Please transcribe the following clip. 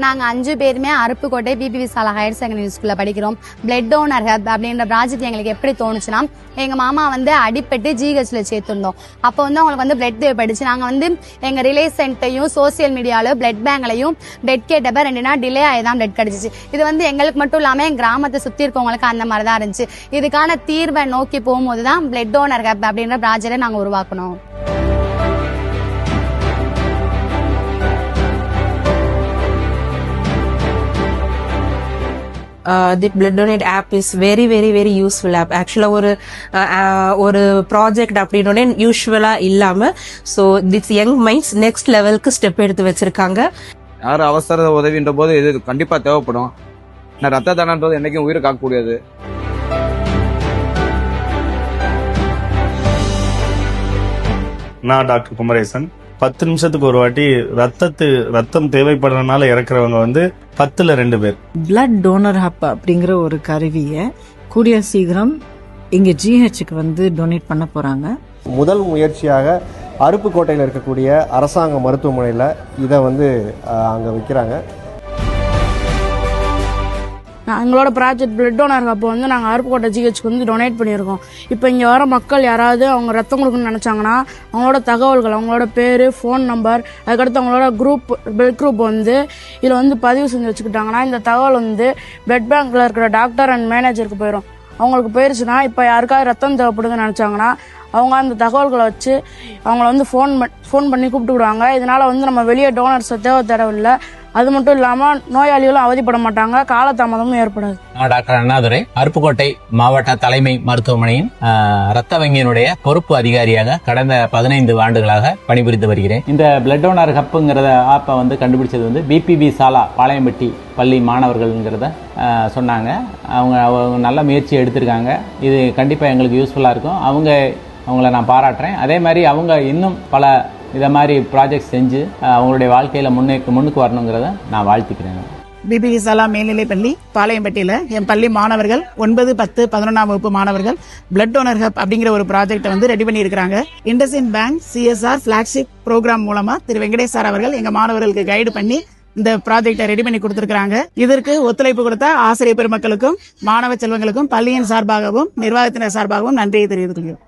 நாங்கள் 5 பேருமே அருப்புக்கோட்டை பிபி சாலா higher secondary ஸ்கூலில் படிக்கிறோம். பிளட் டோனர் ஹப் அப்படின்ற ப்ராஜெக்ட் எங்களுக்கு எப்படி தோணுச்சுன்னா, எங்கள் மாமா அடிப்பட்டு ஜிஹெச்சில் சேர்த்துருந்தோம். அப்போ அவங்களுக்கு பிளட் தேவைப்படுச்சு. நாங்கள் எங்கள் ரிலேஷன்ட்டையும் சோசியல் மீடியாவில் பிளட் பேங்க்லையும் பிளட் கேட்டப்ப 2 நாள் டிலே ஆகி தான் பிளட் கிடைச்சிச்சு. இது எங்களுக்கு மட்டும் இல்லாமல் எங்கள் கிராமத்தை சுற்றி இருக்கவங்களுக்கு அந்த மாதிரி தான் இருந்துச்சு. இதுக்கான தீர்வை நோக்கி போகும்போது தான் பிளட் டோனர் ஹப் அப்படின்ற ப்ராஜெக்டை நாங்கள் உருவாக்கணும். The Blood Donate app is very useful app. Actually ஒரு ப்ராஜெக்ட் அப்படினோனே யூசுவலா இல்லாம so this young minds next லெவலுக்கு ஸ்டெப் எடுத்து வச்சிருக்காங்க. யார் அவசர உதவின்ற போது இது கண்டிப்பா தேவைப்படும். ரத்த தானம்ன்றது என்னைக்கும் உயிரை காக்கக்கூடியது. நான் டாக்டர் குமரேசன். 10 நிமிஷத்துக்கு ஒரு வாட்டி ரத்தம் தேவைப்படுறதுனால இறக்குறவங்க 10ல் 2 பேர். பிளட் டோனர் ஹப் அப்படிங்கிற ஒரு கருவியை கூடிய சீக்கிரம் இங்க ஜிஹெச்சுக்கு டொனேட் பண்ண போறாங்க. முதல் முயற்சியாக அருப்புக்கோட்டையில் இருக்கக்கூடிய அரசாங்க மருத்துவமனையில் இதை அங்க வைக்கிறாங்க. எங்களோட ப்ராஜெக்ட் பிளட் டோனர் அப்போ நாங்கள் அருப்புக்கோட்டை ஜிஹெச்சுக்கு டொனேட் பண்ணியிருக்கோம். இப்போ இங்கே வர மக்கள் யாராவது அவங்க ரத்தம் கொடுக்கணும்னு நினச்சாங்கன்னா அவங்களோட தகவல்கள், அவங்களோட பேர், ஃபோன் நம்பர், அதுக்கடுத்து அவங்களோட பிளட் குரூப் இதில் பதிவு செஞ்சு வச்சுக்கிட்டாங்கன்னா இந்த தகவல் பிளட் பேங்க்கில் இருக்கிற டாக்டர் அண்ட் மேனேஜருக்கு போயிடும். அவங்களுக்கு போயிடுச்சுன்னா இப்போ யாருக்காவது ரத்தம் தேவைப்படுதுன்னு நினச்சாங்கன்னா அவங்க அந்த தகவல்களை வச்சு அவங்கள ஃபோன் பண்ணி கூப்பிட்டுக்கிடுவாங்க. இதனால் நம்ம வெளியே டோனர்ஸை தேவையில்லை. அது மட்டும் இல்லாமல் நோயாளிகளும் அவதிப்பட மாட்டாங்க, காலதாமதமும் ஏற்படாது. டாக்டர் அண்ணாதுரை, அருப்புக்கோட்டை மாவட்ட தலைமை மருத்துவமனையின் ரத்த வங்கியினுடைய பொறுப்பு அதிகாரியாக கடந்த 15 ஆண்டுகளாக பணிபுரிந்து வருகிறேன். இந்த பிளட் டோனர் ஹப்புங்கிறத ஆப்பை கண்டுபிடிச்சது பிபிபி சாலா பாளையம்பட்டி பள்ளி மாணவர்கள்ங்கிறத சொன்னாங்க. அவங்க நல்ல முயற்சி எடுத்திருக்காங்க. இது கண்டிப்பாக எங்களுக்கு யூஸ்ஃபுல்லாக இருக்கும். அவங்கள நான் பாராட்டுறேன். அதே மாதிரி அவங்க இன்னும் பல இதை மாதிரி ப்ராஜெக்ட் செஞ்சு அவங்களுடைய வாழ்க்கையில முன்னுக்கு வரணுங்கிறத நான் வாழ்த்துக்கிறேன். பிபி சாலா மேல்நிலைப்பள்ளி பாளையம்பட்டியில என் பள்ளி மாணவர்கள் 9, 10, 11ஆம் வகுப்பு மாணவர்கள் பிளட் டோனர் ஹப் அப்படிங்கிற ஒரு ப்ராஜெக்டை ரெடி பண்ணி இருக்காங்க. IndusInd bank CSR flagship programme மூலமா திரு வெங்கடேஷ் சார் அவர்கள் எங்க மாணவர்களுக்கு கைடு பண்ணி இந்த ப்ராஜெக்டை ரெடி பண்ணி கொடுத்திருக்காங்க. இதற்கு ஒத்துழைப்பு கொடுத்த ஆசிரியர் பெருமக்களுக்கும் மாணவ செல்வங்களுக்கும் பள்ளியின் சார்பாகவும் நிர்வாகத்தினர் சார்பாகவும் நன்றியை தெரிவித்துள்ளோம்.